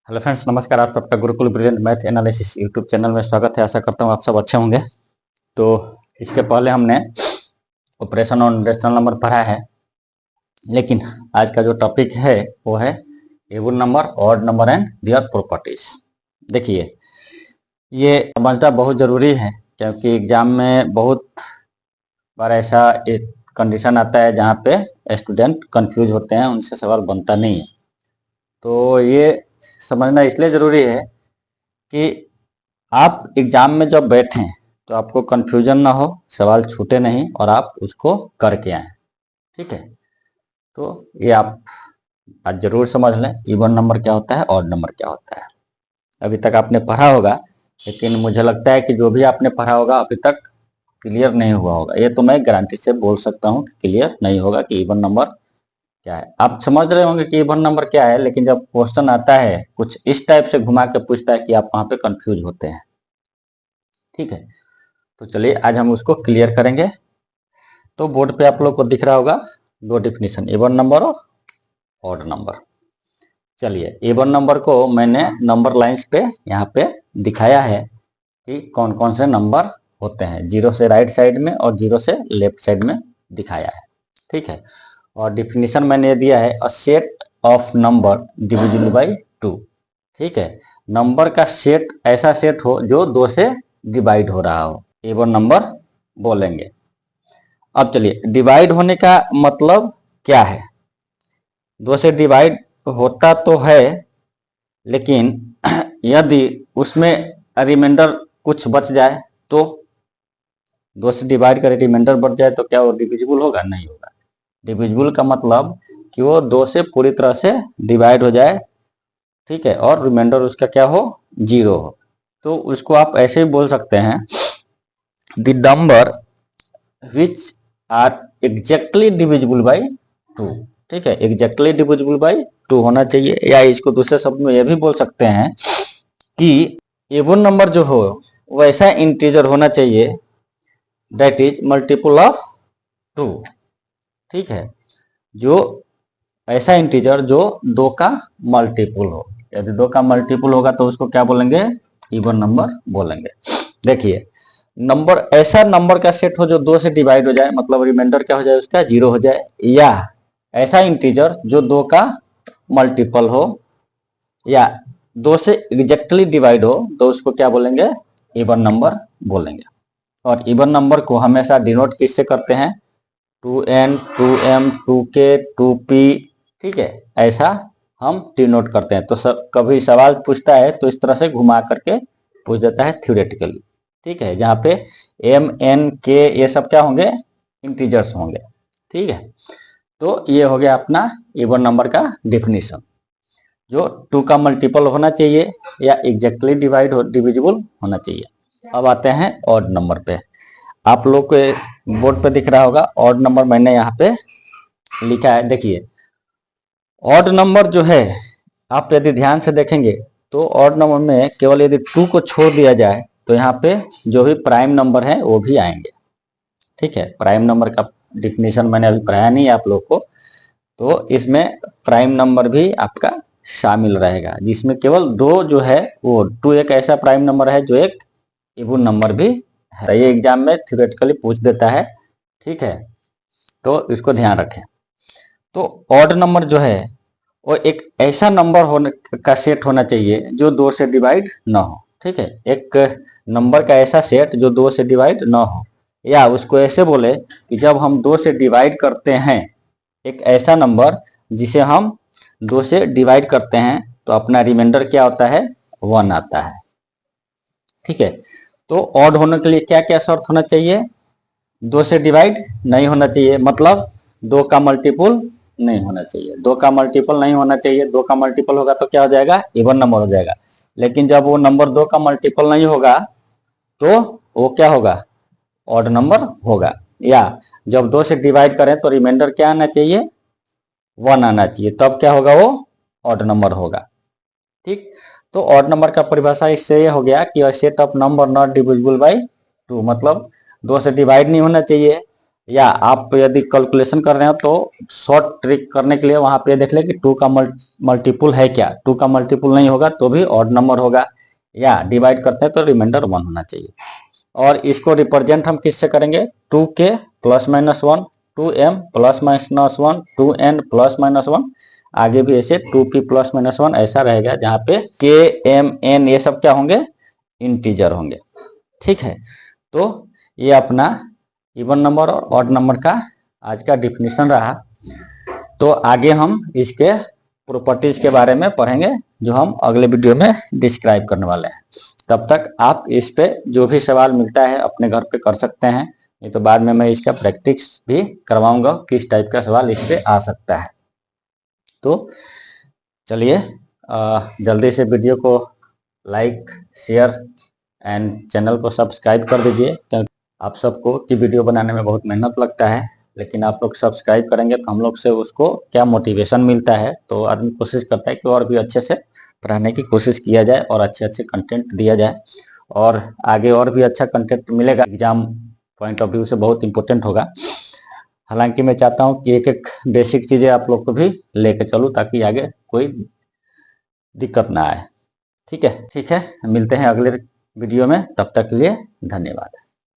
Hello friends, नमस्कार। आप सबका Gurukul brilliant math analysis YouTube channel में स्वागत है। आशा करता हूँ आप सब अच्छे होंगे। तो इसके पहले हमने ऑपरेशन ऑन रेशनल नंबर पढ़ा है, लेकिन आज का जो टॉपिक है वो है even number, odd number and their properties. देखिए, ये समझना बहुत ज़रूरी है क्योंकि एग्जाम में बहुत बार ऐसा एक कंडीशन आता है जहाँ पे स्टूडेंट कंफ्यूज होते हैं, उनसे सवाल बनता नहीं है। तो ये समझना इसलिए ज़रूरी है कि आप एग्जाम में जब बैठें तो आपको कंफ्यूजन ना हो, सवाल छूटे नहीं और आप उसको करके आएं। ठीक है, तो ये आप आज जरूर समझ लें, इवन नंबर क्या होता है, ऑड नंबर क्या होता है। अभी तक आपने पढ़ा होगा, लेकिन मुझे लगता है कि जो भी आपने पढ़ा होगा अभी तक क्लियर नहीं हुआ होगा। ये तो मैं गारंटी से बोल सकता हूँ कि क्लियर नहीं होगा कि इवन नंबर क्या है। आप समझ रहे होंगे कि इवन नंबर क्या है, लेकिन जब क्वेश्चन आता है कुछ इस टाइप से घुमा के पूछता है कि आप वहां पे कंफ्यूज होते हैं। ठीक है, तो चलिए आज हम उसको क्लियर करेंगे। तो बोर्ड पे आप लोग को दिख रहा होगा दो डिफिनीशन, इवन नंबर और ऑड नंबर। चलिए, इवन नंबर को मैंने नंबर लाइंस पे यहाँ पे दिखाया है कि कौन कौन से नंबर होते हैं। जीरो से राइट साइड में और जीरो से लेफ्ट साइड में दिखाया है। ठीक है, और डिफिनीशन मैंने दिया है a set of number divisible by two. ठीक है, नंबर का सेट ऐसा सेट हो जो दो से डिवाइड हो रहा हो, इवन नंबर बोलेंगे। अब चलिए, डिवाइड होने का मतलब क्या है। दो से डिवाइड होता तो है, लेकिन यदि उसमें रिमाइंडर कुछ बच जाए तो दो से डिवाइड करे रिमाइंडर बच जाए तो क्या वो डिविजिबल होगा? नहीं होगा। डिविजिबल का मतलब कि वो दो से पूरी तरह से डिवाइड हो जाए, ठीक है, और रिमाइंडर उसका क्या हो? जीरो हो। तो उसको आप ऐसे ही बोल सकते हैं, the number which are exactly divisible by two. ठीक है, एग्जैक्टली डिविजिबल बाई टू होना चाहिए, या इसको दूसरे शब्द में यह भी बोल सकते हैं कि इवन नंबर जो हो वैसा इंटीजर होना चाहिए that is multiple of two. ठीक है, जो ऐसा इंटीजर जो दो का मल्टीपल हो। यदि दो का मल्टीपल होगा तो उसको क्या बोलेंगे? इवन नंबर बोलेंगे। देखिए, नंबर ऐसा नंबर का सेट हो जो दो से डिवाइड हो जाए, मतलब रिमाइंडर क्या हो जाए उसका? जीरो हो जाए, या ऐसा इंटीजर जो दो का मल्टीपल हो या दो से एग्जैक्टली डिवाइड हो, तो उसको क्या बोलेंगे? इवन नंबर बोलेंगे। और इवन नंबर को हमेशा डिनोट किससे करते हैं? 2n, 2m, 2k, 2p। ठीक है, ऐसा हम डिनोट करते हैं। तो कभी सवाल पूछता है तो इस तरह से घुमा करके पूछ देता है थ्योरेटिकली। ठीक है, जहाँ पे m, n, k ये सब क्या होंगे? इंटीजर्स होंगे। ठीक है, तो ये हो गया अपना इवन नंबर का डिफिनीशन, जो टू का मल्टीपल होना चाहिए या एग्जैक्टली डिविजिबल होना चाहिए। अब आते हैं ऑड नंबर पे। आप लोग को बोर्ड पे दिख रहा होगा ऑड नंबर, मैंने यहाँ पे लिखा है। देखिए, ऑड नंबर जो है, आप यदि ध्यान से देखेंगे तो ऑड नंबर में केवल यदि टू को छोड़ दिया जाए तो यहाँ पे जो भी प्राइम नंबर है वो भी आएंगे। ठीक है, प्राइम नंबर का डिफिनीशन मैंने अभी पढ़ाया नहीं है आप लोग को, तो इसमें प्राइम नंबर भी आपका शामिल रहेगा, जिसमें केवल दो जो है वो टू एक ऐसा प्राइम नंबर है जो एक इवन नंबर भी है। ये एग्जाम में थ्योरेटिकली पूछ देता है। ठीक है, तो इसको ध्यान रखें। तो ऑड नंबर जो है वो एक ऐसा नंबर होने का सेट होना चाहिए जो दो से डिवाइड ना हो। ठीक है, एक नंबर का ऐसा सेट जो दो से डिवाइड ना हो, या उसको ऐसे बोले कि जब हम दो से डिवाइड करते हैं एक ऐसा नंबर जिसे हम दो से डिवाइड करते हैं तो अपना रिमाइंडर क्या होता है? 1 आता है। ठीक है, तो ऑड होने के लिए क्या क्या शर्त होना चाहिए? दो से डिवाइड नहीं होना चाहिए, मतलब दो का मल्टीपल नहीं होना चाहिए। दो का मल्टीपल नहीं होना चाहिए, दो का मल्टीपल होगा तो क्या हो जाएगा? इवन नंबर हो जाएगा। लेकिन जब वो नंबर दो का मल्टीपल नहीं होगा तो वो क्या होगा? ऑड नंबर होगा। या जब दो से डिवाइड करें तो रिमाइंडर क्या आना चाहिए? 1 आना चाहिए, तब क्या होगा? वो ऑड नंबर होगा। ठीक, तो ऑड नंबर का परिभाषा इससे ये हो गया कि set of number not divisible by to, मतलब दो से डिवाइड नहीं होना चाहिए या आप यदि कैलकुलेशन कर रहे हो तो शॉर्ट ट्रिक करने के लिए वहां पे देख ले कि 2 का मल्टीपुल है क्या। 2 का मल्टीपुल नहीं होगा तो भी ऑड नंबर होगा, या डिवाइड करते हैं तो रिमाइंडर 1 होना चाहिए। और इसको रिप्रेजेंट हम किससे करेंगे, 2k plus minus 1, 2m plus minus 1, 2n plus minus 1, आगे भी ऐसे 2p प्लस माइनस 1 ऐसा रहेगा, जहाँ पे k m n ये सब क्या होंगे, इंटीजर होंगे। ठीक है, तो ये अपना इवन नंबर और ऑड नंबर का आज का डिफिनीशन रहा। तो आगे हम इसके प्रॉपर्टीज के बारे में पढ़ेंगे, जो हम अगले वीडियो में डिस्क्राइब करने वाले हैं। तब तक आप इस पे जो भी सवाल मिलता है अपने घर पे कर सकते हैं, नहीं तो बाद में मैं इसका प्रैक्टिस भी करवाऊंगा किस टाइप का सवाल इस पे आ सकता है। तो चलिए जल्दी से वीडियो को लाइक, शेयर एंड चैनल को सब्सक्राइब कर दीजिए, क्योंकि आप सबको कि वीडियो बनाने में बहुत मेहनत लगता है, लेकिन आप लोग सब्सक्राइब करेंगे तो हम लोग से उसको क्या मोटिवेशन मिलता है, तो आदमी कोशिश करता है कि और भी अच्छे से पढ़ाने की कोशिश किया जाए और अच्छे अच्छे कंटेंट दिया जाए, और आगे और भी अच्छा कंटेंट मिलेगा। एग्जाम पॉइंट ऑफ व्यू से बहुत इंपॉर्टेंट होगा। हालांकि मैं चाहता हूं कि एक एक बेसिक चीजें आप लोग को भी लेके चलूं, ताकि आगे कोई दिक्कत ना आए। ठीक है, मिलते हैं अगले वीडियो में, तब तक के लिए धन्यवाद।